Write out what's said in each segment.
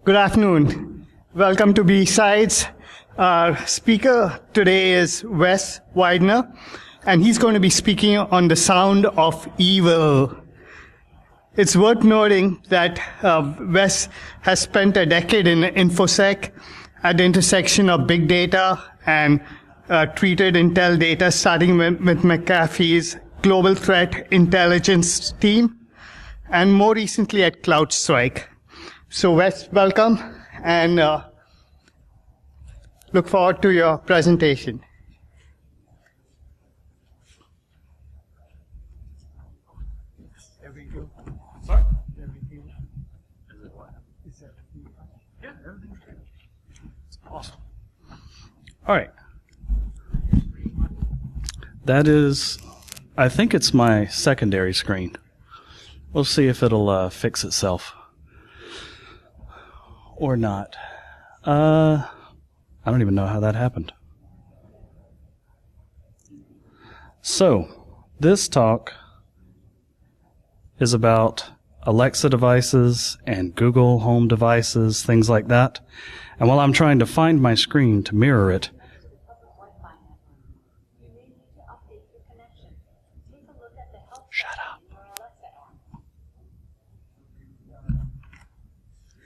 Good afternoon. Welcome to BSides. Our speaker today is Wes Widner, and he's going to be speaking on the sound of evil. It's worth noting that Wes has spent a decade in InfoSec at the intersection of big data and treated intel data, starting with McAfee's Global Threat Intelligence team, and more recently at CrowdStrike. So Wes, welcome, and look forward to your presentation. Sorry? Is it what? Yeah, everything's good. It's awesome. All right. That is, I think it's my secondary screen. We'll see if it'll fix itself. Or not. I don't even know how that happened. So, this talk is about Alexa devices and Google Home devices, things like that. And while I'm trying to find my screen to mirror it, shut up.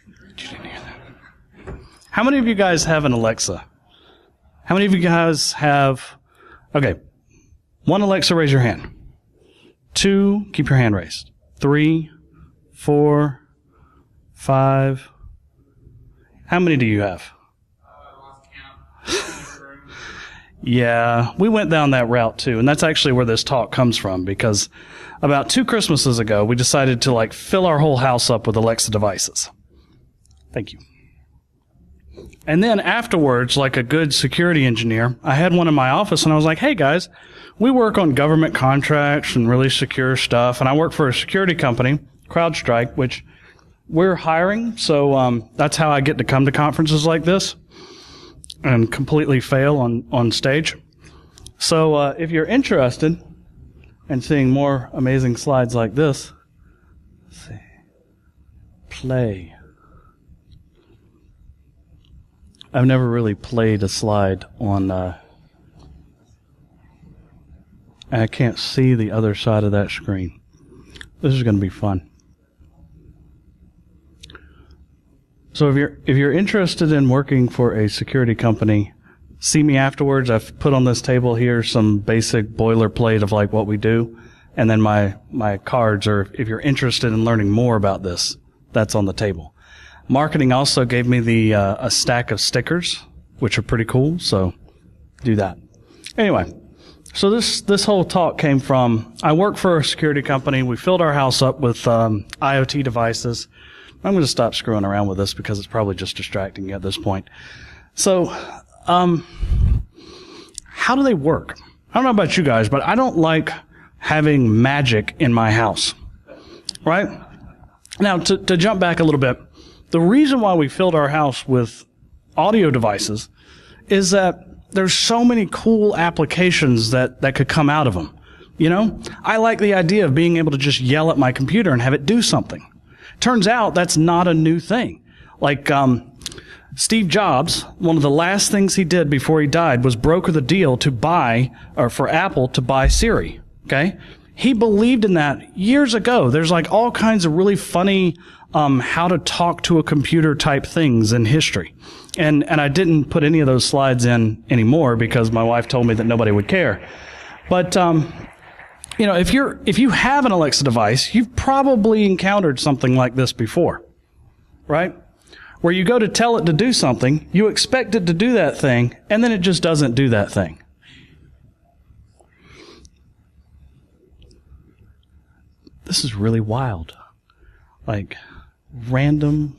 You didn't hear that. How many of you guys have an Alexa? How many of you guys have... Okay. 1 Alexa, raise your hand. 2, keep your hand raised. 3, 4, 5. How many do you have? Yeah, we went down that route too, and that's actually where this talk comes from, because about 2 Christmases ago, we decided to fill our whole house up with Alexa devices. Thank you. And then afterwards, like a good security engineer, I had one in my office, and I was like, hey guys, we work on government contracts and really secure stuff, and I work for a security company, CrowdStrike, which we're hiring, so that's how I get to come to conferences like this and completely fail on stage. So if you're interested in seeing more amazing slides like this, let's see, play. I've never really played a slide on, I can't see the other side of that screen. This is going to be fun. So if you're interested in working for a security company, see me afterwards. I've put on this table here some basic boilerplate of what we do, and then my cards are, if you're interested in learning more about this, that's on the table. Marketing also gave me a stack of stickers, which are pretty cool, so do that. Anyway, so this whole talk came from, I work for a security company. We filled our house up with IoT devices. I'm going to stop screwing around with this because it's probably just distracting you at this point. So, how do they work? I don't know about you guys, but I don't like having magic in my house, right? Now, to jump back a little bit, the reason why we filled our house with audio devices is that there's so many cool applications that could come out of them. You know, I like the idea of being able to just yell at my computer and have it do something. Turns out that's not a new thing. Steve Jobs, one of the last things he did before he died was broker the deal to buy, or for Apple to buy Siri. Okay? He believed in that years ago. There's all kinds of really funny how to talk to a computer type things in history. And I didn't put any of those slides in anymore because my wife told me that nobody would care. But if you have an Alexa device, you've probably encountered something like this before, right? Where you go to tell it to do something, you expect it to do that thing, and then it just doesn't do that thing. This is really wild. Random.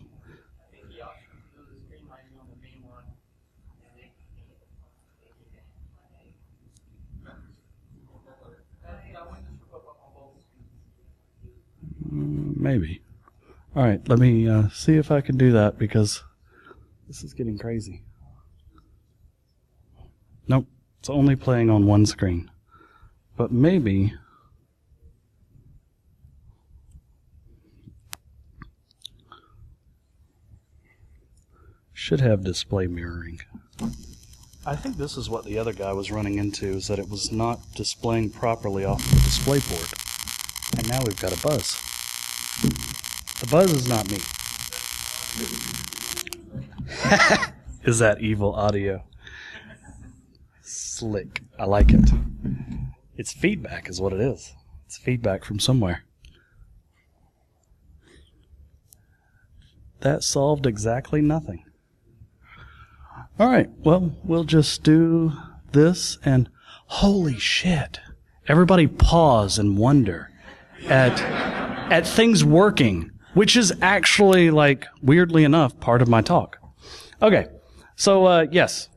Maybe. All right, let me see if I can do that because this is getting crazy. Nope, it's only playing on one screen. But maybe... Should have display mirroring. I think this is what the other guy was running into, is that it was not displaying properly off the display port. And now we've got a buzz. The buzz is not me. Is that evil audio? Slick. I like it. It's feedback is what it is. It's feedback from somewhere. That solved exactly nothing. All right, well, we'll just do this and holy shit. Everybody pause and wonder at things working, which is actually, like, weirdly enough, part of my talk. Okay, so, yes.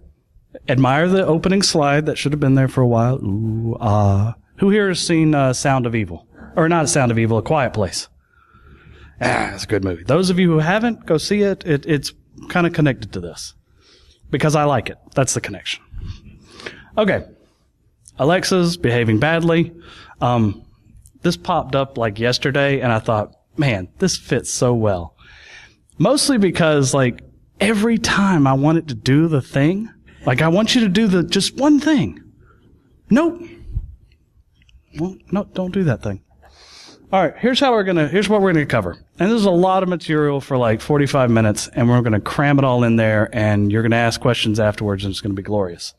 Admire the opening slide. That should have been there for a while. Ooh, ah. Who here has seen Sound of Evil? Or not Sound of Evil, A Quiet Place? Ah, it's a good movie. Those of you who haven't, go see it. It's kind of connected to this. Because I like it. That's the connection. Okay. Alexa's behaving badly. This popped up like yesterday, and I thought, man, this fits so well. Mostly because, like, every time I want it to do the thing, like, I want you to do just one thing. Nope. Well, no, don't do that thing. All right, here's what we're gonna cover. And this is a lot of material for like 45 minutes, and we're gonna cram it all in there, and you're gonna ask questions afterwards, and it's gonna be glorious.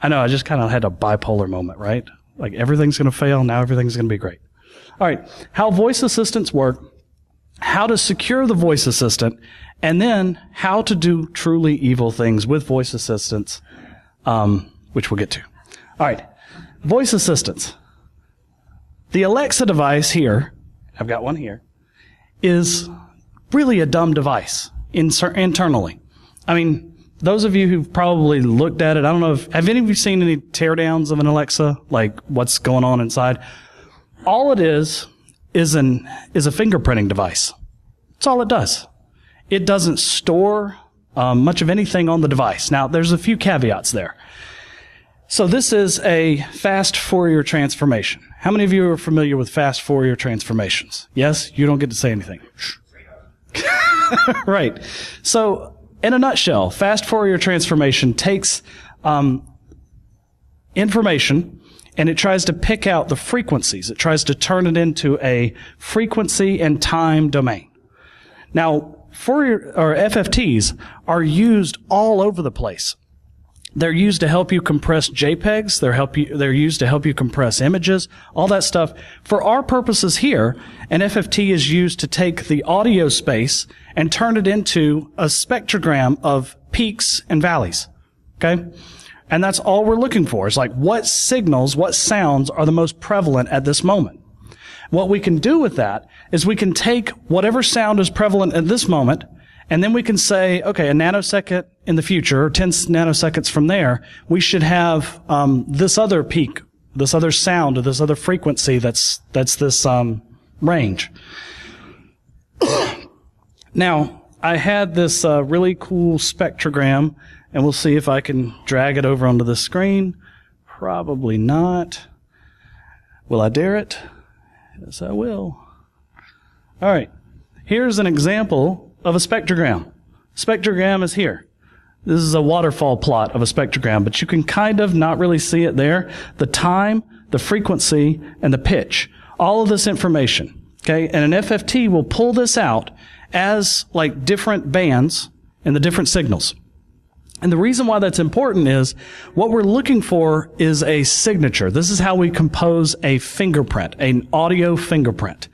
I know, I just kind of had a bipolar moment, right? Like, everything's gonna fail, now everything's gonna be great. All right, how voice assistants work, how to secure the voice assistant, and then how to do truly evil things with voice assistants, which we'll get to. All right, voice assistants. The Alexa device here, I've got one here, is really a dumb device internally. I mean, those of you who've probably looked at it, I don't know have any of you seen any teardowns of an Alexa, like what's going on inside? All it is a fingerprinting device. That's all it does. It doesn't store much of anything on the device. Now, there's a few caveats there. So this is a fast Fourier transformation. How many of you are familiar with fast Fourier transformations? Yes? You don't get to say anything. Right. So, in a nutshell, fast Fourier transformation takes information and it tries to pick out the frequencies. It tries to turn it into a frequency and time domain. Now, Fourier or FFTs are used all over the place. They're used to help you compress JPEGs. They're used to help you compress images, all that stuff. For our purposes here, an FFT is used to take the audio space and turn it into a spectrogram of peaks and valleys. Okay? And that's all we're looking for. It's like, what signals, what sounds are the most prevalent at this moment? What we can do with that is we can take whatever sound is prevalent at this moment, and then we can say, okay, a nanosecond in the future, or 10 nanoseconds from there, we should have this other peak, this other sound, or this other frequency that's this range. Now, I had this really cool spectrogram, and we'll see if I can drag it over onto the screen. Probably not. Will I dare it? Yes, I will. All right. Here's an example of a spectrogram. Spectrogram is here. This is a waterfall plot of a spectrogram, but you can kind of not really see it there. The time, the frequency, and the pitch. All of this information. Okay? And an FFT will pull this out as like different bands and the different signals. And the reason why that's important is what we're looking for is a signature. This is how we compose a fingerprint, an audio fingerprint.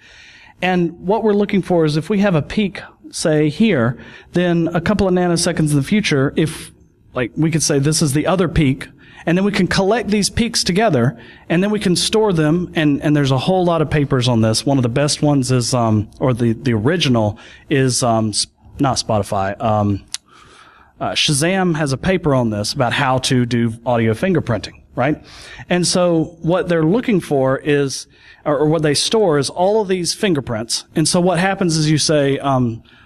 And what we're looking for is if we have a peak, say here, then a couple of nanoseconds in the future, if like we could say this is the other peak, and then we can collect these peaks together, and then we can store them, and there's a whole lot of papers on this. One of the best ones is, or the original is, not Spotify, Shazam has a paper on this about how to do audio fingerprinting, right? And so what they're looking for is, or what they store is all of these fingerprints. And so what happens is you say,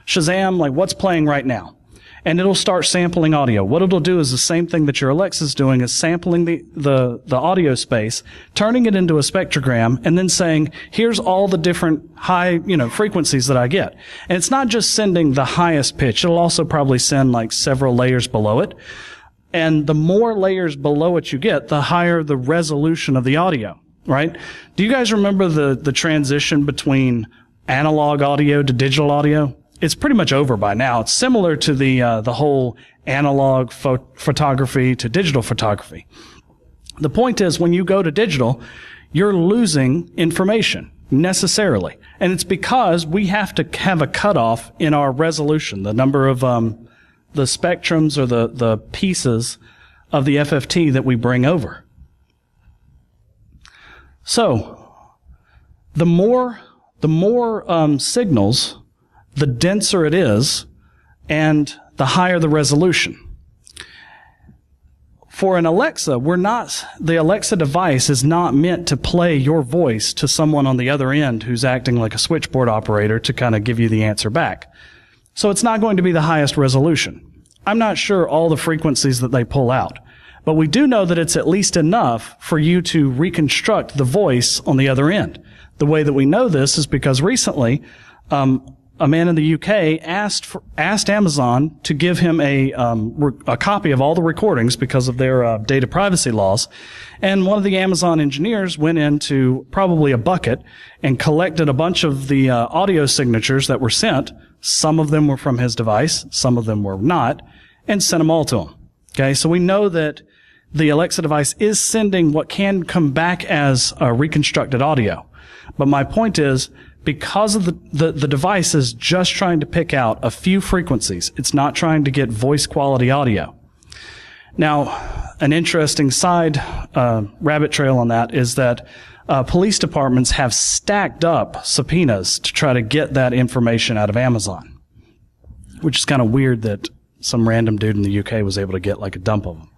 Shazam, like, what's playing right now? and it'll start sampling audio. What it'll do is the same thing that your Alexa's doing, is sampling the audio space, turning it into a spectrogram, and then saying, here's all the different high, frequencies that I get. And it's not just sending the highest pitch. It'll also probably send like several layers below it. And the more layers below it you get, the higher the resolution of the audio, right? Do you guys remember the transition between analog audio to digital audio? It's pretty much over by now. It's similar to the whole analog photography to digital photography. The point is, when you go to digital, you're losing information necessarily. And it's because we have to have a cutoff in our resolution, the number of the spectrums or the pieces of the FFT that we bring over. So the more signals, the denser it is, and the higher the resolution. For an Alexa, the Alexa device is not meant to play your voice to someone on the other end who's acting like a switchboard operator to kind of give you the answer back. So it's not going to be the highest resolution. I'm not sure all the frequencies that they pull out, but we do know that it's at least enough for you to reconstruct the voice on the other end. The way that we know this is because recently, a man in the UK asked Amazon to give him a copy of all the recordings because of their data privacy laws. And one of the Amazon engineers went into probably a bucket and collected a bunch of the audio signatures that were sent. Some of them were from his device, some of them were not, and sent them all to him. Okay, so we know that the Alexa device is sending what can come back as reconstructed audio. But my point is, because of the device is just trying to pick out a few frequencies, it's not trying to get voice quality audio. Now, an interesting side rabbit trail on that is that police departments have stacked up subpoenas to try to get that information out of Amazon, which is kind of weird that some random dude in the UK was able to get like a dump of them.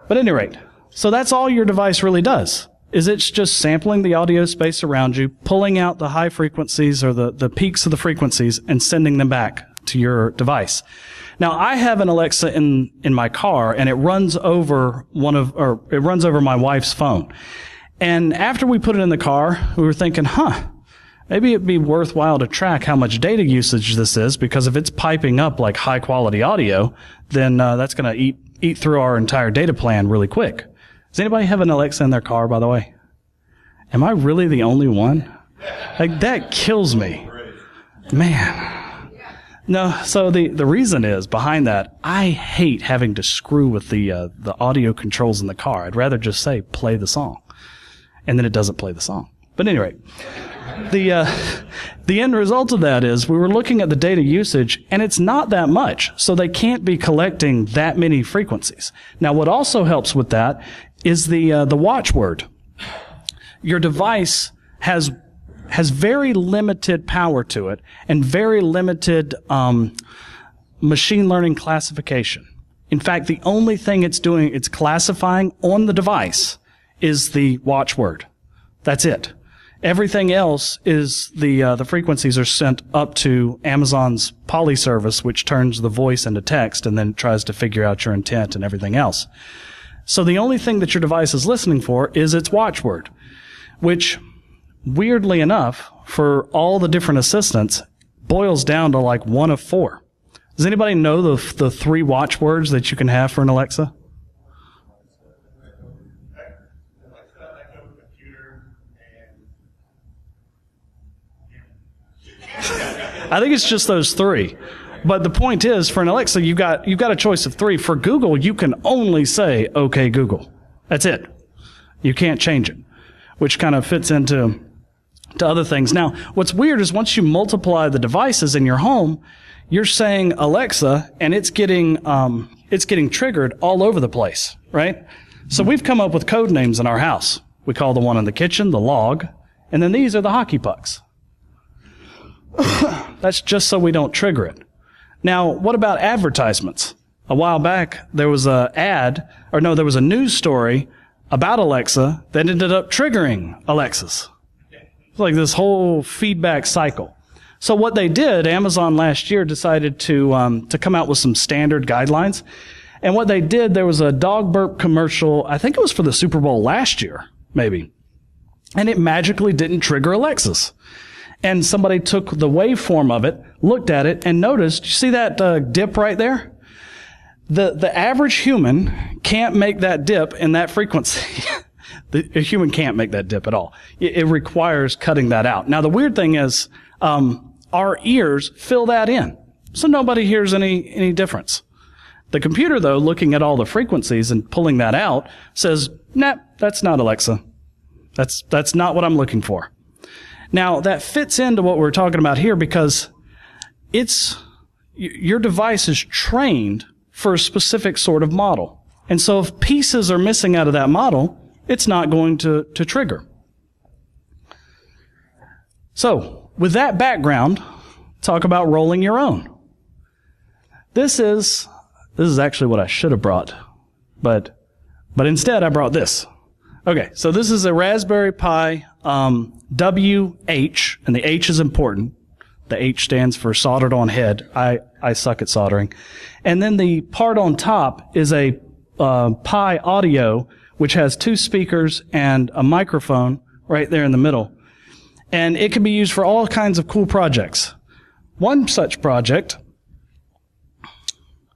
But at any rate, so that's all your device really does. Is it's just sampling the audio space around you, pulling out the high frequencies or the peaks of the frequencies and sending them back to your device. Now, I have an Alexa in my car, and it runs over my wife's phone. And after we put it in the car, we were thinking, maybe it'd be worthwhile to track how much data usage this is, because if it's piping up like high quality audio, then that's going to eat through our entire data plan really quick. Does anybody have an Alexa in their car, by the way? Am I really the only one? Like, that kills me. Man. No, so the reason is, behind that, I hate having to screw with the audio controls in the car. I'd rather just say, play the song. And then it doesn't play the song. But anyway, the end result of that is we were looking at the data usage, and it's not that much. So they can't be collecting that many frequencies. Now, what also helps with that is the watchword. Your device has very limited power to it and very limited machine learning classification. In fact, the only thing it's classifying on the device is the watchword. That's it. Everything else is the frequencies are sent up to Amazon's Poly service, which turns the voice into text and then tries to figure out your intent and everything else. So the only thing that your device is listening for is its watchword, which, weirdly enough, for all the different assistants, boils down to like one of 4. Does anybody know the 3 watchwords that you can have for an Alexa? I think it's just those 3. But the point is, for an Alexa, you've got a choice of 3. For Google, you can only say, "Okay, Google." That's it. You can't change it, which kind of fits into other things. Now, what's weird is once you multiply the devices in your home, you're saying Alexa, and it's getting triggered all over the place, right? So we've come up with code names in our house. We call the one in the kitchen the log, and then these are the hockey pucks. That's just so we don't trigger it. Now, what about advertisements? A while back, there was there was a news story about Alexa that ended up triggering Alexas. It's like this whole feedback cycle. So what they did, Amazon last year decided to come out with some standard guidelines. And what they did, there was a dog burp commercial, I think it was for the Super Bowl last year, maybe. And it magically didn't trigger Alexis. And somebody took the waveform of it, looked at it, and noticed, you see that dip right there? The average human can't make that dip in that frequency. A human can't make that dip at all. It requires cutting that out. Now, the weird thing is, our ears fill that in. So nobody hears any difference. The computer, though, looking at all the frequencies and pulling that out, says, nah, that's not Alexa. That's not what I'm looking for. Now, that fits into what we're talking about here because your device is trained for a specific sort of model. And so if pieces are missing out of that model, it's not going to trigger. So, with that background, talk about rolling your own. This is actually what I should have brought, but instead I brought this. Okay, so this is a Raspberry Pi WH, and the H is important. The H stands for soldered on head. I suck at soldering. And then the part on top is a Pi Audio, which has 2 speakers and a microphone right there in the middle. And it can be used for all kinds of cool projects. One such project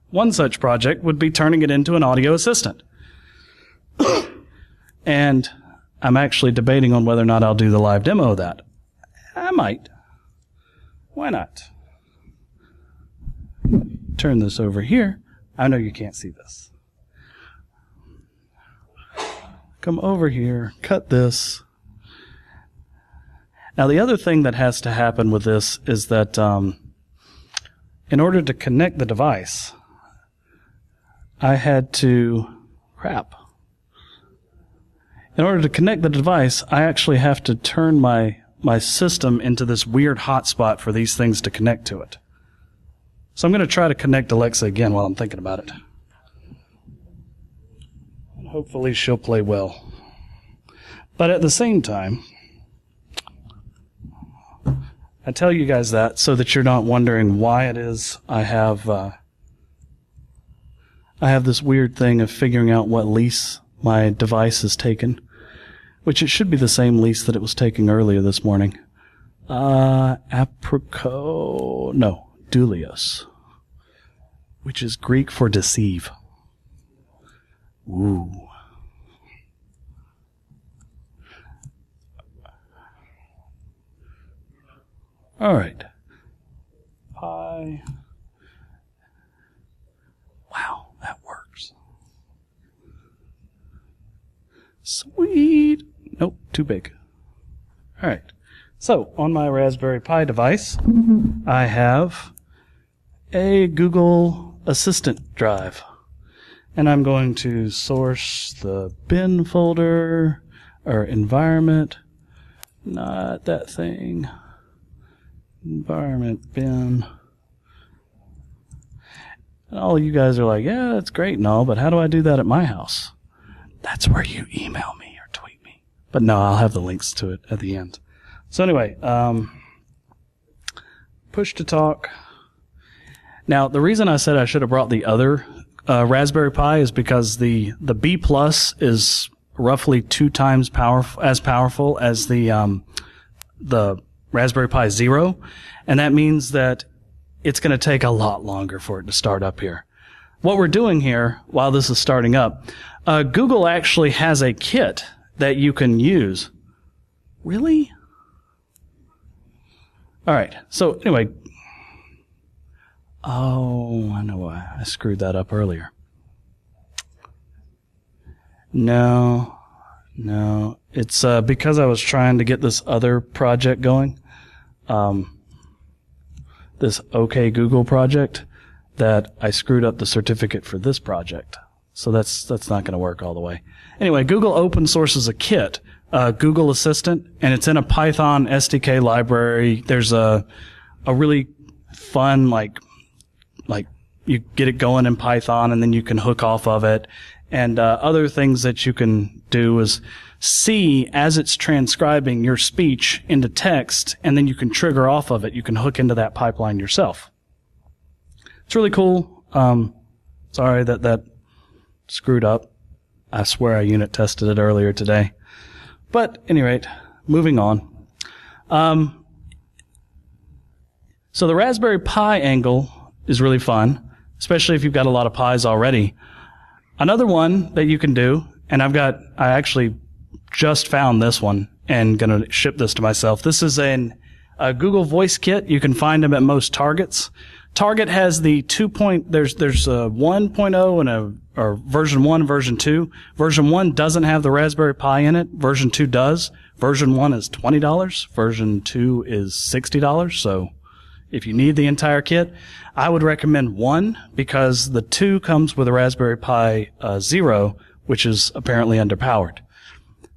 would be turning it into an audio assistant. And I'm actually debating on whether or not I'll do the live demo of that. I might. Why not? Turn this over here. I know you can't see this. Come over here, cut this. Now, the other thing that has to happen with this is that in order to connect the device, I had to, in order to connect the device, I actually have to turn my system into this weird hotspot for these things to connect to it. So I'm going to try to connect Alexa again while I'm thinking about it. And hopefully she'll play well. But at the same time, I tell you guys that so that you're not wondering why it is I have this weird thing of figuring out what lease my device has taken, which it should be the same lease that it was taking earlier this morning. Dulios, which is Greek for deceive. Ooh. All right. Pi. Wow, that works. Sweet. Nope, too big. All right. So, on my Raspberry Pi device, I have a Google Assistant drive. And I'm going to source the bin folder, or environment, not that thing. Environment bin. And all of you guys are like, yeah, that's great and all, but how do I do that at my house? That's where you email me or tweet me. But no, I'll have the links to it at the end. So anyway, push to talk. Now, the reason I said I should have brought the other Raspberry Pi is because the B Plus is roughly 2 times as powerful as the Raspberry Pi Zero, and that means that it's going to take a lot longer for it to start up here. What we're doing here, while this is starting up, Google actually has a kit that you can use. Really? All right. So anyway, oh, I know why I screwed that up earlier. No, it's because I was trying to get this other project going, this OK Google project, that I screwed up the certificate for this project. So that's not going to work all the way. Anyway, Google open sources a kit, Google Assistant, and it's in a Python SDK library. There's a really fun, like you get it going in Python and then you can hook off of it. And other things that you can do is see as it's transcribing your speech into text, and then you can trigger off of it. You can hook into that pipeline yourself. It's really cool. Sorry that screwed up. I swear I unit tested it earlier today. But at any rate, moving on. So the Raspberry Pi angle is really fun, especially if you've got a lot of Pis already. Another one that you can do, and I actually just found this one and going to ship this to myself. This is a Google Voice Kit. You can find them at most Targets. Target has the there's a 1.0 or version 1, version 2. Version 1 doesn't have the Raspberry Pi in it. Version 2 does. Version 1 is $20. Version 2 is $60. So if you need the entire kit, I would recommend 1 because the 2 comes with a Raspberry Pi Zero, which is apparently underpowered.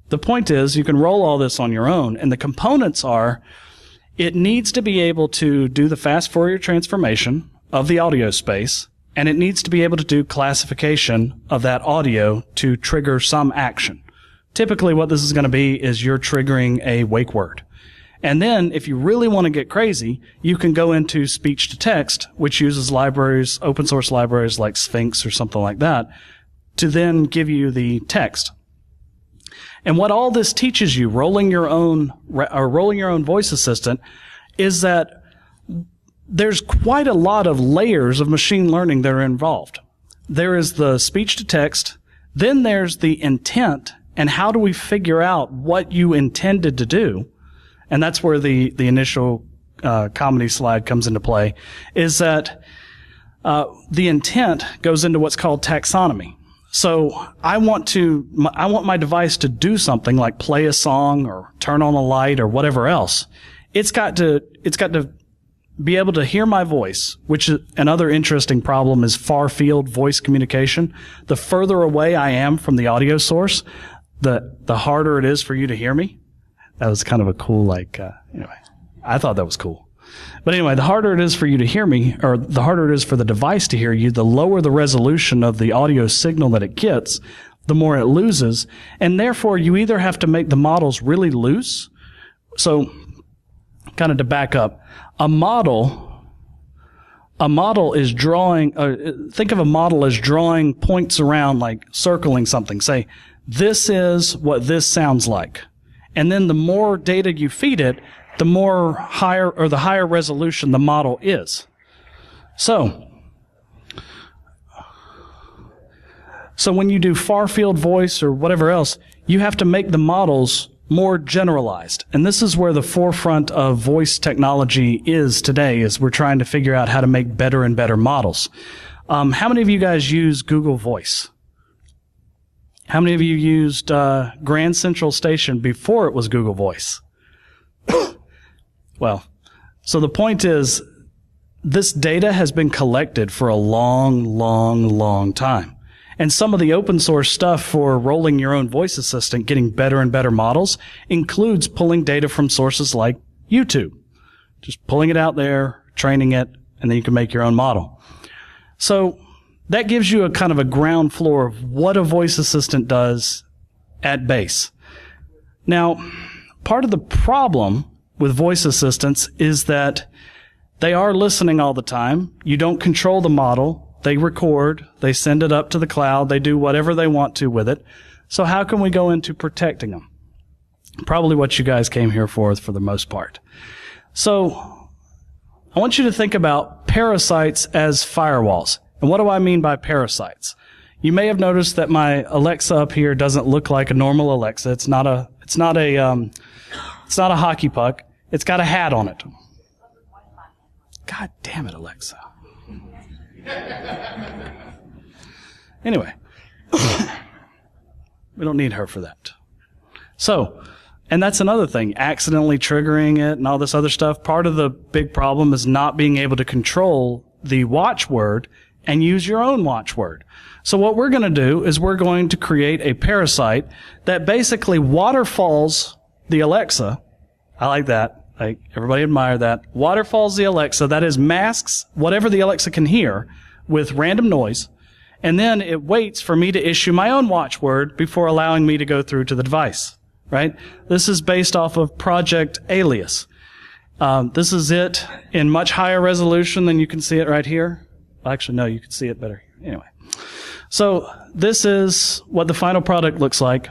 The point is you can roll all this on your own, and the components are it needs to be able to do the fast Fourier transformation of the audio space, and it needs to be able to do classification of that audio to trigger some action. Typically what this is going to be is you're triggering a wake word. And then, if you really want to get crazy, you can go into speech to text, which uses libraries, open source libraries like Sphinx or something like that, to then give you the text. And what all this teaches you, rolling your own voice assistant, is that there's quite a lot of layers of machine learning that are involved. There is the speech to text, then there's the intent, and how do we figure out what you intended to do? And that's where the initial comedy slide comes into play, is that the intent goes into what's called taxonomy. So I want my device to do something like play a song or turn on a light or whatever else. It's got to be able to hear my voice, which is another interesting problem is far field voice communication. The further away I am from the audio source, the harder it is for you to hear me. That was kind of a cool, anyway, I thought that was cool. But anyway, the harder it is for you to hear me, or the harder it is for the device to hear you, the lower the resolution of the audio signal that it gets, the more it loses. And therefore, you either have to make the models really loose. So, kind of to back up, a model is drawing, think of a model as drawing points around, like circling something. Say, this is what this sounds like. And then the more data you feed it, the higher resolution the model is. So when you do far field voice or whatever else, you have to make the models more generalized. And this is where the forefront of voice technology is today, is we're trying to figure out how to make better and better models. How many of you guys use Google Voice? How many of you used Grand Central Station before it was Google Voice? Well, so the point is, this data has been collected for a long, long, long time. And some of the open source stuff for rolling your own voice assistant, getting better and better models, includes pulling data from sources like YouTube. Just pulling it out there, training it, and then you can make your own model. So that gives you a kind of a ground floor of what a voice assistant does at base. Now, part of the problem with voice assistants is that they are listening all the time. You don't control the model. They record. They send it up to the cloud. They do whatever they want to with it. So how can we go into protecting them? Probably what you guys came here for the most part. So I want you to think about parasites as firewalls. And what do I mean by parasites? You may have noticed that my Alexa up here doesn't look like a normal Alexa. It's not a hockey puck. It's got a hat on it. God damn it, Alexa. Anyway, we don't need her for that. So, and that's another thing, accidentally triggering it and all this other stuff. Part of the big problem is not being able to control the watchword and use your own watchword. So what we're going to do is we're going to create a parasite that basically waterfalls the Alexa. I like that. Like, everybody admire that. Waterfalls the Alexa. That is, masks whatever the Alexa can hear with random noise. And then it waits for me to issue my own watchword before allowing me to go through to the device, right? This is based off of Project Alias. This is it in much higher resolution than you can see it right here. Actually, no, you can see it better. Anyway. So this is what the final product looks like.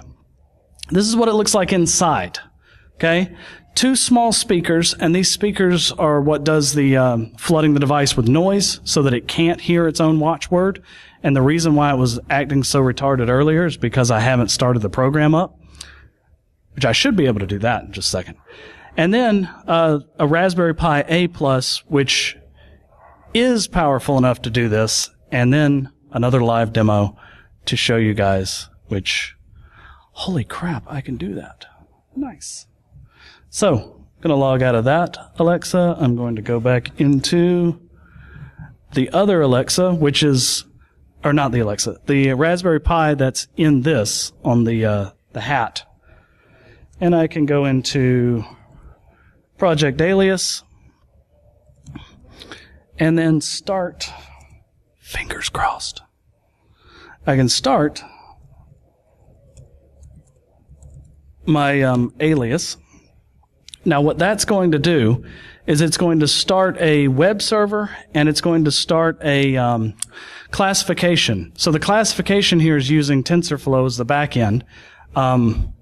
This is what it looks like inside. Okay? 2 small speakers, and these speakers are what does the flooding the device with noise so that it can't hear its own watchword. And the reason why it was acting so retarded earlier is because I haven't started the program up, which I should be able to do that in just a second. And then a Raspberry Pi A+, which is powerful enough to do this, and then another live demo to show you guys, which, holy crap, I can do that. Nice. So, I'm going to log out of that Alexa. I'm going to go back into the other Alexa, which is, or not the Alexa, the Raspberry Pi that's in this on the hat. And I can go into Project Alias and then start, fingers crossed, I can start my alias. Now what that's going to do is it's going to start a web server and it's going to start a classification. So the classification here is using TensorFlow as the back end. Don't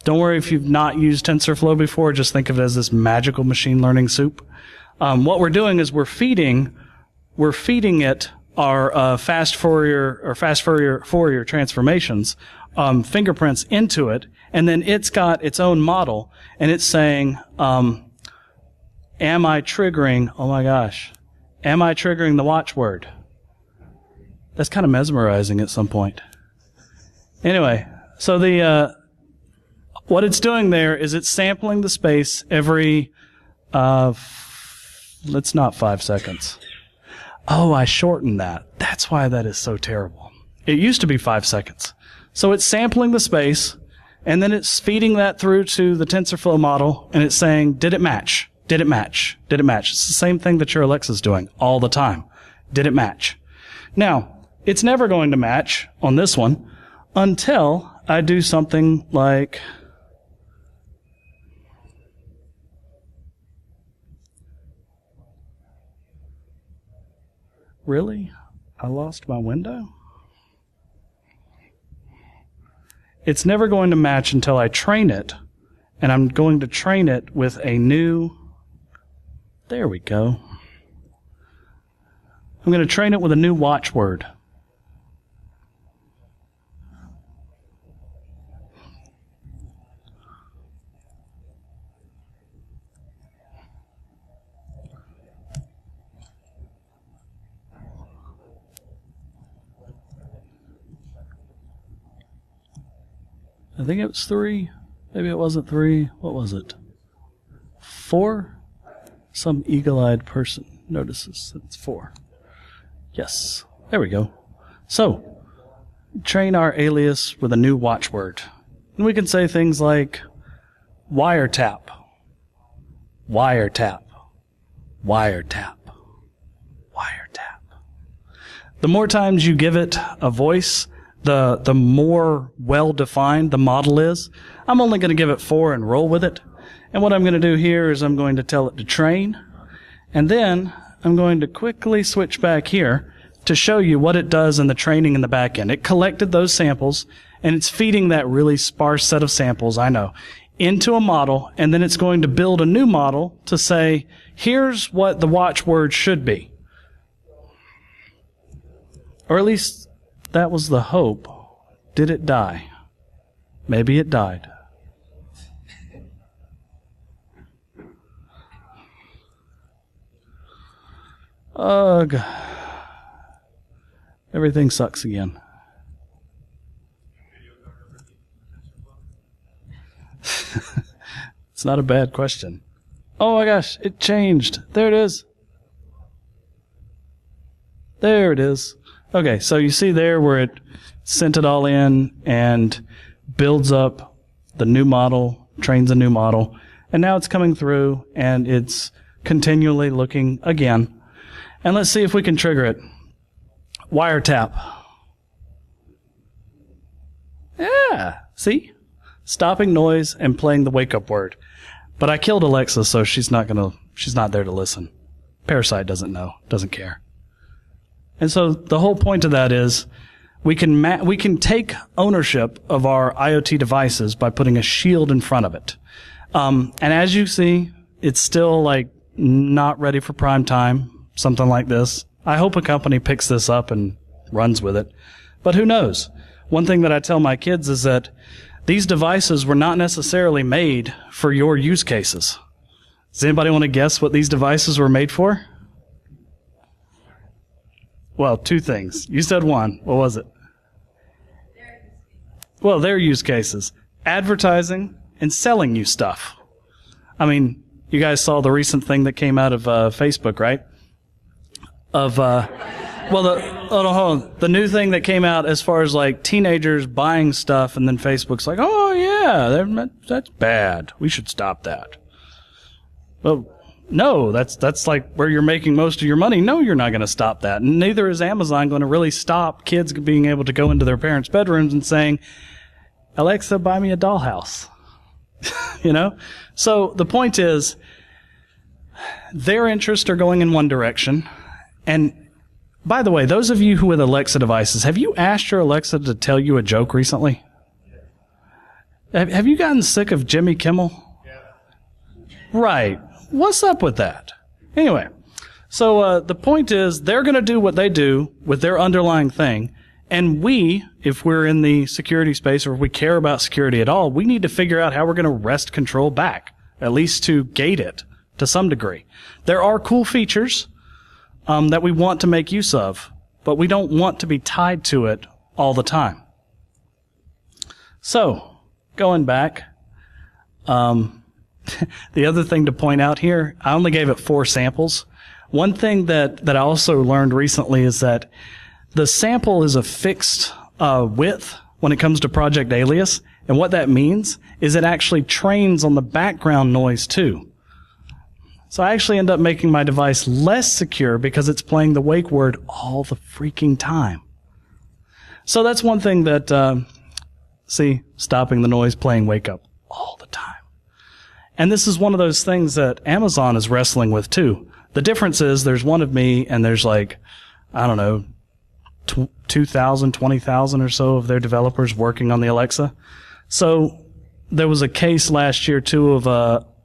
worry if you've not used TensorFlow before, just think of it as this magical machine learning soup. What we're doing is we're feeding it our fast Fourier transformations, fingerprints into it, and then it's got its own model, and it's saying, am I triggering, oh my gosh, am I triggering the watchword? That's kind of mesmerizing at some point. Anyway, so what it's doing there is it's sampling the space every, let's not 5 seconds. Oh, I shortened that. That's why that is so terrible. It used to be 5 seconds. So it's sampling the space, and then it's feeding that through to the TensorFlow model, and it's saying, did it match? Did it match? Did it match? It's the same thing that your Alexa's doing all the time. Did it match? Now, it's never going to match on this one until I do something like... Really? I lost my window? It's never going to match until I train it, and I'm going to train it with a new... There we go. I'm going to train it with a new watchword. I think it was 3. Maybe it wasn't 3. What was it? 4? Some eagle-eyed person notices that it's 4. Yes. There we go. So, train our alias with a new watchword. And we can say things like wiretap, wiretap, wiretap, wiretap. The more times you give it a voice, the more well-defined the model is. I'm only going to give it 4 and roll with it. And what I'm going to do here is I'm going to tell it to train. And then I'm going to quickly switch back here to show you what it does in the training in the back end. It collected those samples, and it's feeding that really sparse set of samples, I know, into a model, and then it's going to build a new model to say, here's what the watchword should be. Or at least that was the hope. Did it die? Maybe it died. Ugh. Everything sucks again. It's not a bad question. Oh my gosh, it changed. There it is. There it is. Okay, so you see there where it sent it all in and builds up the new model, trains a new model, and now it's coming through and it's continually looking again. And let's see if we can trigger it. Wiretap. Yeah, see? Stopping noise and playing the wake-up word. But I killed Alexa, so she's not there to listen. Parasite doesn't know, doesn't care. And so the whole point of that is we can take ownership of our IoT devices by putting a shield in front of it. And as you see, it's still like not ready for prime time, something like this. I hope a company picks this up and runs with it. But who knows? One thing that I tell my kids is that these devices were not necessarily made for your use cases. Does anybody want to guess what these devices were made for? Well, two things. You said one. What was it? Well, their use cases. Advertising and selling you stuff. I mean, you guys saw the recent thing that came out of Facebook, right? The new thing that came out as far as like teenagers buying stuff, and then Facebook's like, oh yeah, that's bad. We should stop that. Well, no, that's like where you're making most of your money. No, you're not going to stop that. And neither is Amazon going to really stop kids being able to go into their parents' bedrooms and saying, Alexa, buy me a dollhouse. You know? So the point is, their interests are going in one direction. And by the way, those of you who with Alexa devices, have you asked your Alexa to tell you a joke recently? Have you gotten sick of Jimmy Kimmel? Yeah. Right. What's up with that? Anyway, so the point is they're going to do what they do with their underlying thing. And we, if we're in the security space or if we care about security at all, we need to figure out how we're going to wrest control back, at least to gate it to some degree. There are cool features that we want to make use of, but we don't want to be tied to it all the time. So, going back, the other thing to point out here, I only gave it 4 samples. One thing that I also learned recently is that the sample is a fixed width when it comes to Project Alias, and what that means is it actually trains on the background noise too. So I actually end up making my device less secure because it's playing the wake word all the freaking time. So that's one thing that, stopping the noise, playing wake up all the time. And this is one of those things that Amazon is wrestling with too. The difference is there's one of me and there's like, I don't know, 2,000, 20,000 or so of their developers working on the Alexa. So there was a case last year too of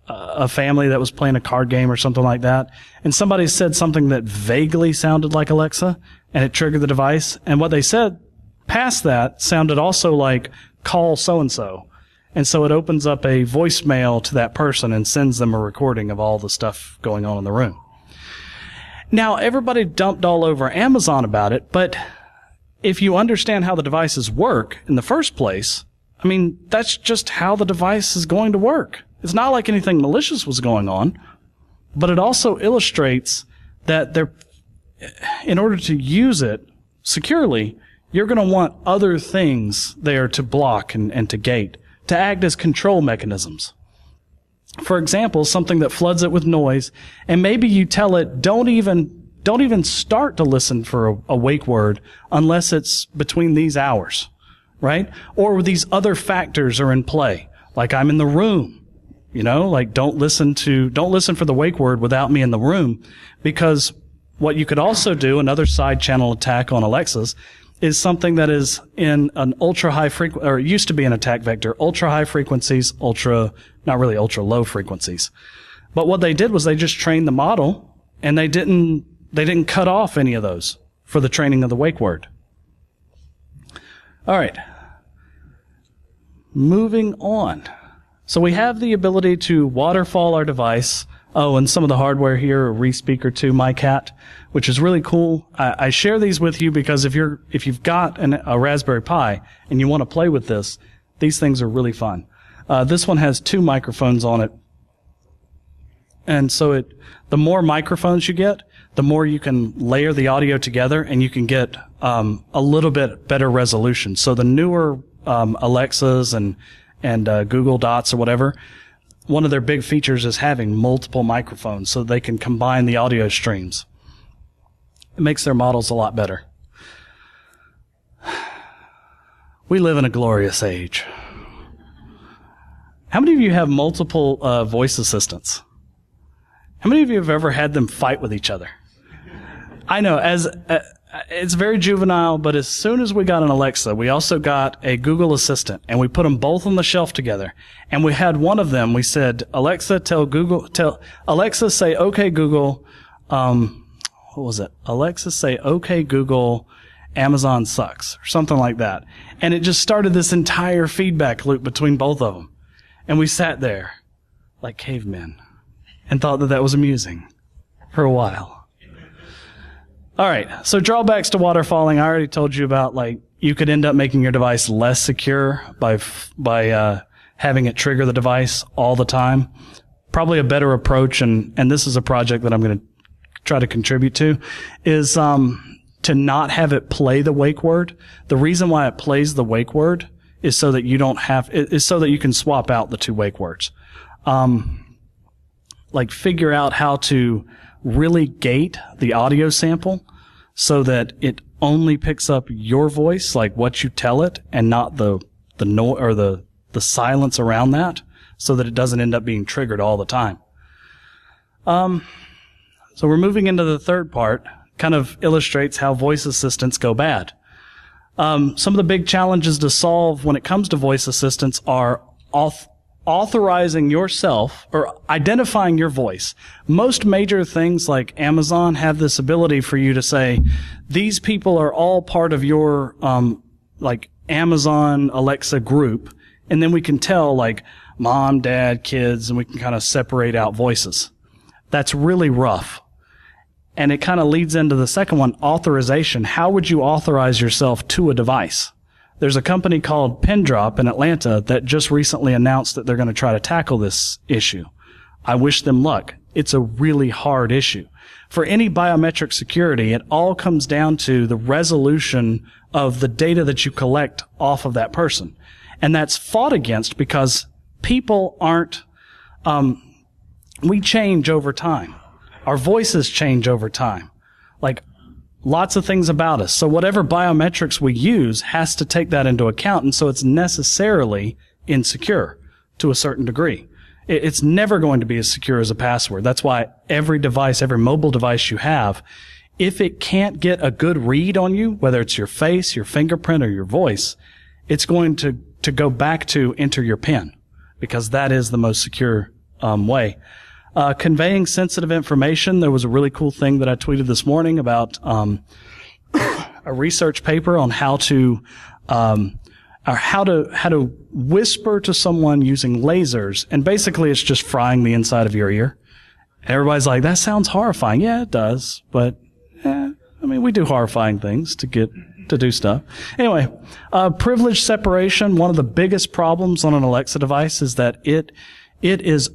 a family that was playing a card game or something like that, and somebody said something that vaguely sounded like Alexa, and it triggered the device. And what they said past that sounded also like call so-and-so. And so it opens up a voicemail to that person and sends them a recording of all the stuff going on in the room. Now, everybody dumped all over Amazon about it, but if you understand how the devices work in the first place, I mean, that's just how the device is going to work. It's not like anything malicious was going on, but it also illustrates that in order to use it securely, you're going to want other things there to block and to gate, to act as control mechanisms. For example, something that floods it with noise, and maybe you tell it, don't even start to listen for a wake word unless it's between these hours, right? Or these other factors are in play, like I'm in the room. You know, like don't listen for the wake word without me in the room, because what you could also do, another side channel attack on Alexas, is something that is in an ultra high frequency, or it used to be an attack vector, ultra high frequencies, not really ultra low frequencies. But what they did was they just trained the model, and they didn't cut off any of those for the training of the wake word. All right. Moving on. So we have the ability to waterfall our device. Oh, and some of the hardware here, a re-speaker to my cat, which is really cool. I share these with you because if you've got a Raspberry Pi and you want to play with this, these things are really fun. This one has 2 microphones on it. And so the more microphones you get, the more you can layer the audio together and you can get a little bit better resolution. So the newer Alexas and Google Dots or whatever, one of their big features is having multiple microphones so they can combine the audio streams. It makes their models a lot better. We live in a glorious age. How many of you have multiple voice assistants? How many of you have ever had them fight with each other? I know, it's very juvenile, but as soon as we got an Alexa, we also got a Google Assistant, and we put them both on the shelf together. And we had one of them, we said, Alexa, Alexa, say, okay, Google, what was it? Alexa, say, okay, Google, Amazon sucks, or something like that. And it just started this entire feedback loop between both of them. And we sat there like cavemen and thought that was amusing for a while. All right, so drawbacks to waterfalling. I already told you about, like, you could end up making your device less secure by having it trigger the device all the time. Probably a better approach, and this is a project that I'm going to try to contribute to, is to not have it play the wake word. The reason why it plays the wake word is so that you can swap out the two wake words. Like, figure out how to really gate the audio sample so that it only picks up your voice, like what you tell it, and not the noise or the silence around that, so that it doesn't end up being triggered all the time. So we're moving into the third part, kind of illustrates how voice assistants go bad. Some of the big challenges to solve when it comes to voice assistants are authorizing yourself or identifying your voice. Most major things like Amazon have this ability for you to say, these people are all part of your like Amazon Alexa group, and then we can tell, like, mom, dad, kids, and we can kind of separate out voices. That's really rough. And it kind of leads into the second one, authorization. How would you authorize yourself to a device? There's a company called Pindrop in Atlanta that just recently announced that they're going to try to tackle this issue. I wish them luck. It's a really hard issue. For any biometric security, it all comes down to the resolution of the data that you collect off of that person. And that's fought against because people aren't, we change over time. Our voices change over time. Like, lots of things about us. So whatever biometrics we use has to take that into account, and so it's necessarily insecure to a certain degree. It's never going to be as secure as a password. That's why every device, every mobile device you have, if it can't get a good read on you, whether it's your face, your fingerprint, or your voice, it's going to go back to enter your PIN, because that is the most secure way. Conveying sensitive information. There was a really cool thing that I tweeted this morning about a research paper on how to whisper to someone using lasers, and basically it's just frying the inside of your ear. Everybody's like, that sounds horrifying. Yeah, it does, but I mean, we do horrifying things to do stuff. Anyway, privilege separation. One of the biggest problems on an Alexa device is that it is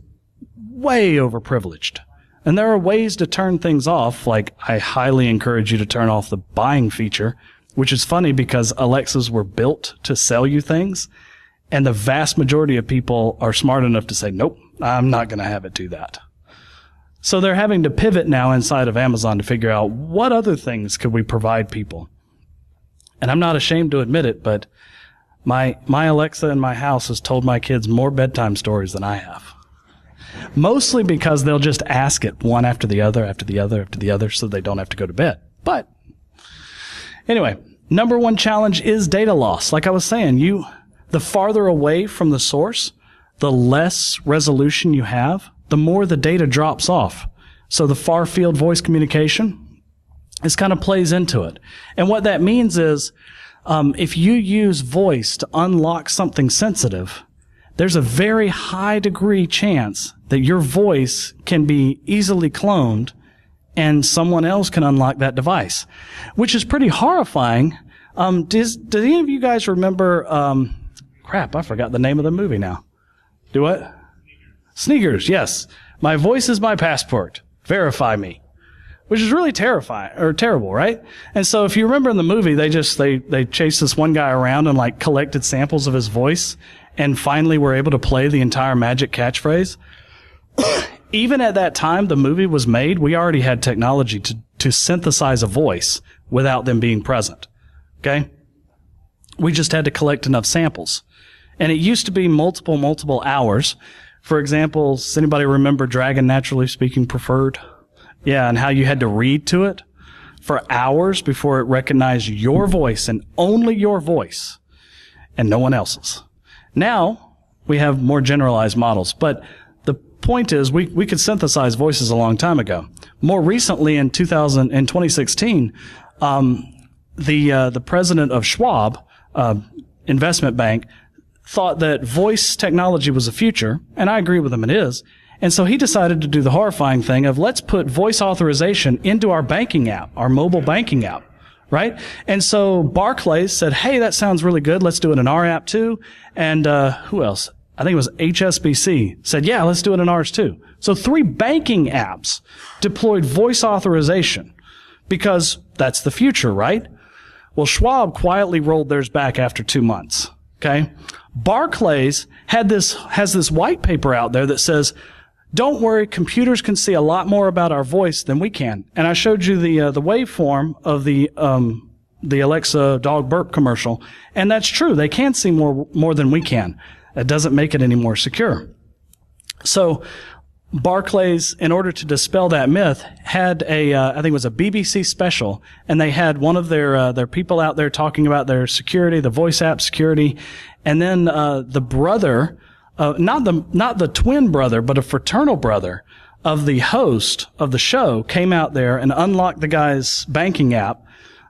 way overprivileged. And there are ways to turn things off, like I highly encourage you to turn off the buying feature, which is funny because Alexas were built to sell you things, and the vast majority of people are smart enough to say, nope, I'm not going to have it do that. So they're having to pivot now inside of Amazon to figure out what other things could we provide people. And I'm not ashamed to admit it, but my Alexa in my house has told my kids more bedtime stories than I have. Mostly because they'll just ask it one after the other, after the other, after the other, so they don't have to go to bed. But anyway, number one challenge is data loss. Like I was saying, the farther away from the source, the less resolution you have, the more the data drops off. So the far field voice communication, this kind of plays into it. And what that means is, if you use voice to unlock something sensitive, there's a very high degree chance that your voice can be easily cloned and someone else can unlock that device, which is pretty horrifying. Does any of you guys remember, I forgot the name of the movie now. Do what? Sneakers, yes. My voice is my passport. Verify me. Which is really terrifying, or terrible, right? And so if you remember in the movie, they chased this one guy around and like collected samples of his voice and finally were able to play the entire magic catchphrase. Even at that time the movie was made, we already had technology to synthesize a voice without them being present. Okay? We just had to collect enough samples. And it used to be multiple hours. For example, does anybody remember Dragon Naturally Speaking Preferred? Yeah, and how you had to read to it for hours before it recognized your voice and only your voice and no one else's. Now, we have more generalized models. But the point is, we could synthesize voices a long time ago. More recently, in 2016, the president of Schwab investment bank thought that voice technology was the future, and I agree with him, it is. And so he decided to do the horrifying thing of let's put voice authorization into our banking app, our mobile banking app, right? And so Barclays said, hey, that sounds really good. Let's do it in our app too. And who else? I think it was HSBC said, yeah, let's do it in ours too. So 3 banking apps deployed voice authorization because that's the future, right? Well, Schwab quietly rolled theirs back after 2 months. Okay. Barclays has this white paper out there that says, don't worry, computers can see a lot more about our voice than we can. And I showed you the waveform of the Alexa dog burp commercial. And that's true. They can see more than we can. It doesn't make it any more secure. So Barclays, in order to dispel that myth, had I think it was a BBC special, and they had one of their people out there talking about their security, the voice app security, and then the brother, not the twin brother, but a fraternal brother of the host of the show came out there and unlocked the guy's banking app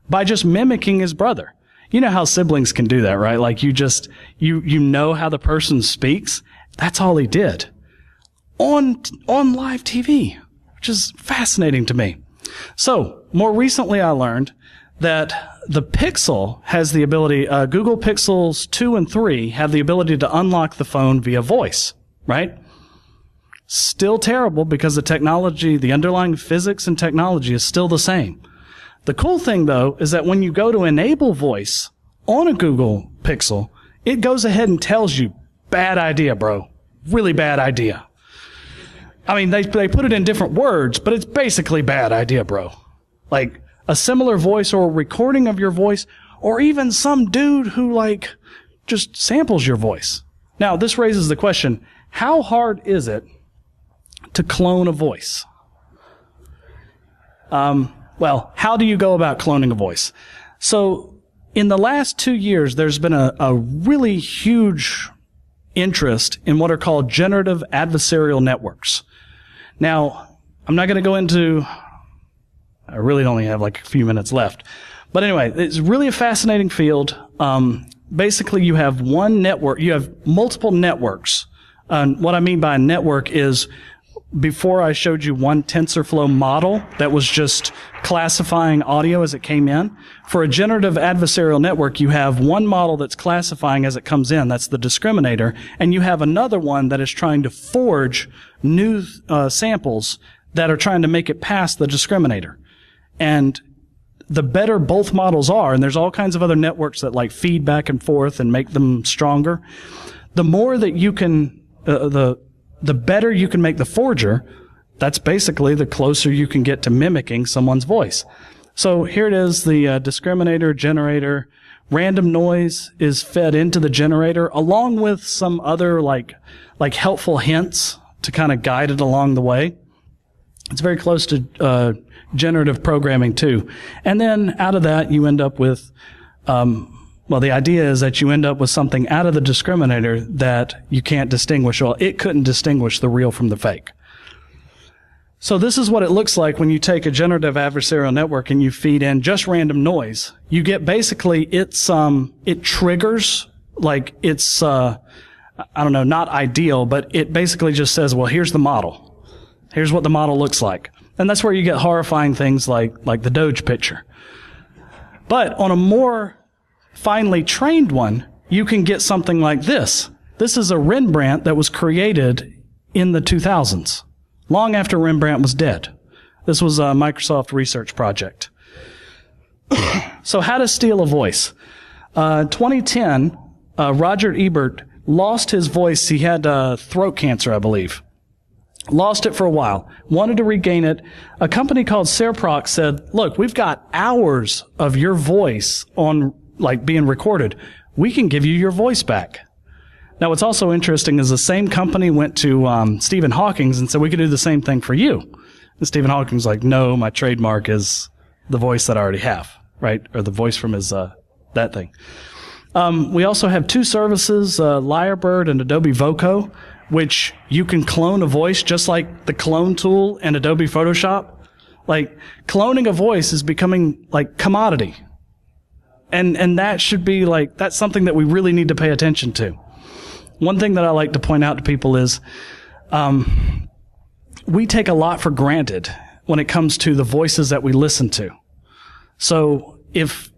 by just mimicking his brother. You know how siblings can do that, right? Like you know how the person speaks. That's all he did. On live TV, which is fascinating to me. So, more recently I learned that the Pixel has the ability, Google Pixels 2 and 3 have the ability to unlock the phone via voice, right? Still terrible because the technology, the underlying physics and technology is still the same. The cool thing, though, is that when you go to enable voice on a Google Pixel, it goes ahead and tells you, bad idea, bro. Really bad idea. I mean, they put it in different words, but it's basically bad idea, bro. Like a similar voice or a recording of your voice, or even some dude who like just samples your voice. Now, this raises the question, how hard is it to clone a voice? Well, how do you go about cloning a voice? So in the last 2 years, there's been a really huge interest in what are called generative adversarial networks. Now, I'm not going to go into, I really only have like a few minutes left. But anyway, it's really a fascinating field. Basically, you have one network, you have multiple networks. What I mean by a network is, before I showed you one TensorFlow model that was just classifying audio as it came in. For a generative adversarial network, you have one model that's classifying as it comes in. That's the discriminator. And you have another one that is trying to forge new samples that are trying to make it past the discriminator. And the better both models are, and there's all kinds of other networks that like feed back and forth and make them stronger, the more that you can, the better you can make the forger, that's basically the closer you can get to mimicking someone's voice. So here it is, the discriminator, generator, random noise is fed into the generator along with some other like helpful hints to kind of guide it along the way. It's very close to generative programming too. And then out of that you end up with well, the idea is that you end up with something out of the discriminator that you can't distinguish. Well, it couldn't distinguish the real from the fake. So this is what it looks like when you take a generative adversarial network and you feed in just random noise. You get basically it triggers, like it's, I don't know, not ideal, but it basically just says, well, here's the model. Here's what the model looks like. And that's where you get horrifying things like the Doge picture. But on a more finely trained one, you can get something like this. This is a Rembrandt that was created in the 2000s, long after Rembrandt was dead. This was a Microsoft research project. So how to steal a voice. 2010, Roger Ebert lost his voice. He had throat cancer, I believe. Lost it for a while. Wanted to regain it. A company called Serproc said, look, we've got hours of your voice on like being recorded, we can give you your voice back. Now, what's also interesting is the same company went to Stephen Hawking and said, we could do the same thing for you. And Stephen Hawking's like, no, my trademark is the voice that I already have, right? Or the voice from his, that thing. We also have two services, Lyrebird and Adobe Voco, which you can clone a voice just like the clone tool in Adobe Photoshop. Like, cloning a voice is becoming like commodity. And that should be like, that's something that we really need to pay attention to. One thing that I like to point out to people is, we take a lot for granted when it comes to the voices that we listen to. So if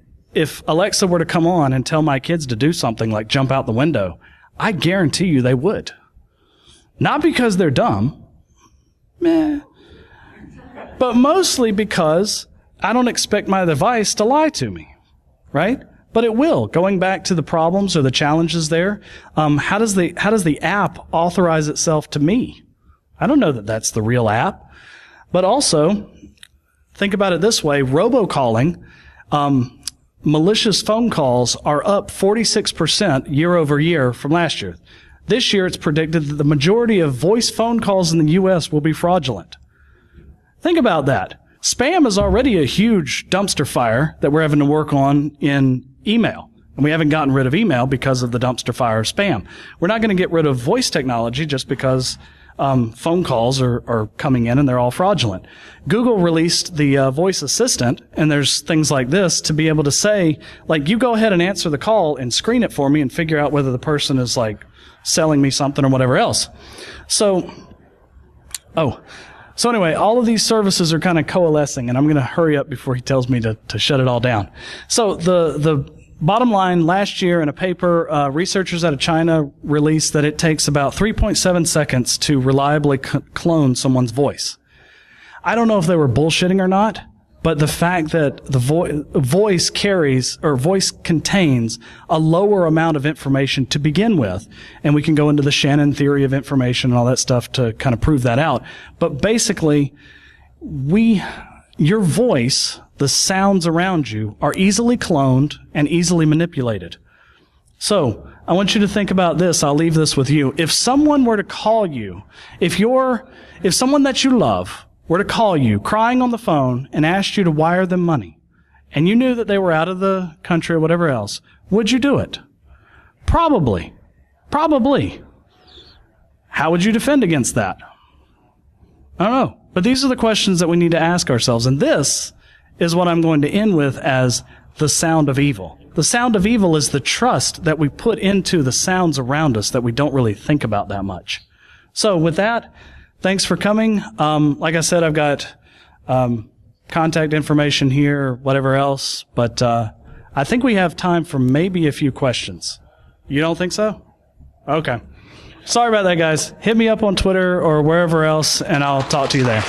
Alexa were to come on and tell my kids to do something like jump out the window, I guarantee you they would. Not because they're dumb, but mostly because I don't expect my device to lie to me, right? But it will. Going back to the problems or the challenges there, how does the app authorize itself to me? I don't know that that's the real app. But also, think about it this way: robocalling, malicious phone calls are up 46% year over year from last year. This year, it's predicted that the majority of voice phone calls in the U.S. will be fraudulent. Think about that. Spam is already a huge dumpster fire that we're having to work on in email. And we haven't gotten rid of email because of the dumpster fire of spam. We're not going to get rid of voice technology just because phone calls are coming in and they're all fraudulent. Google released the voice assistant, and there's things like this to be able to say, like, you go ahead and answer the call and screen it for me and figure out whether the person is like selling me something or whatever else. So anyway, all of these services are kind of coalescing, and I'm going to hurry up before he tells me to shut it all down. So the bottom line, last year in a paper, researchers out of China released that it takes about 3.7 seconds to reliably clone someone's voice. I don't know if they were bullshitting or not, but the fact that the voice contains a lower amount of information to begin with, and we can go into the Shannon theory of information and all that stuff to kind of prove that out. But basically, your voice, the sounds around you, are easily cloned and easily manipulated. So I want you to think about this. I'll leave this with you. If someone were to call you, if someone that you love were to call you crying on the phone and asked you to wire them money, and you knew that they were out of the country or whatever else, would you do it? Probably. How would you defend against that? I don't know. But these are the questions that we need to ask ourselves. And this is what I'm going to end with as the sound of evil. The sound of evil is the trust that we put into the sounds around us that we don't really think about that much. So with that, thanks for coming. Like I said, I've got contact information here, whatever else. But I think we have time for maybe a few questions. You don't think so? Okay. Sorry about that, guys. Hit me up on Twitter or wherever else, and I'll talk to you there.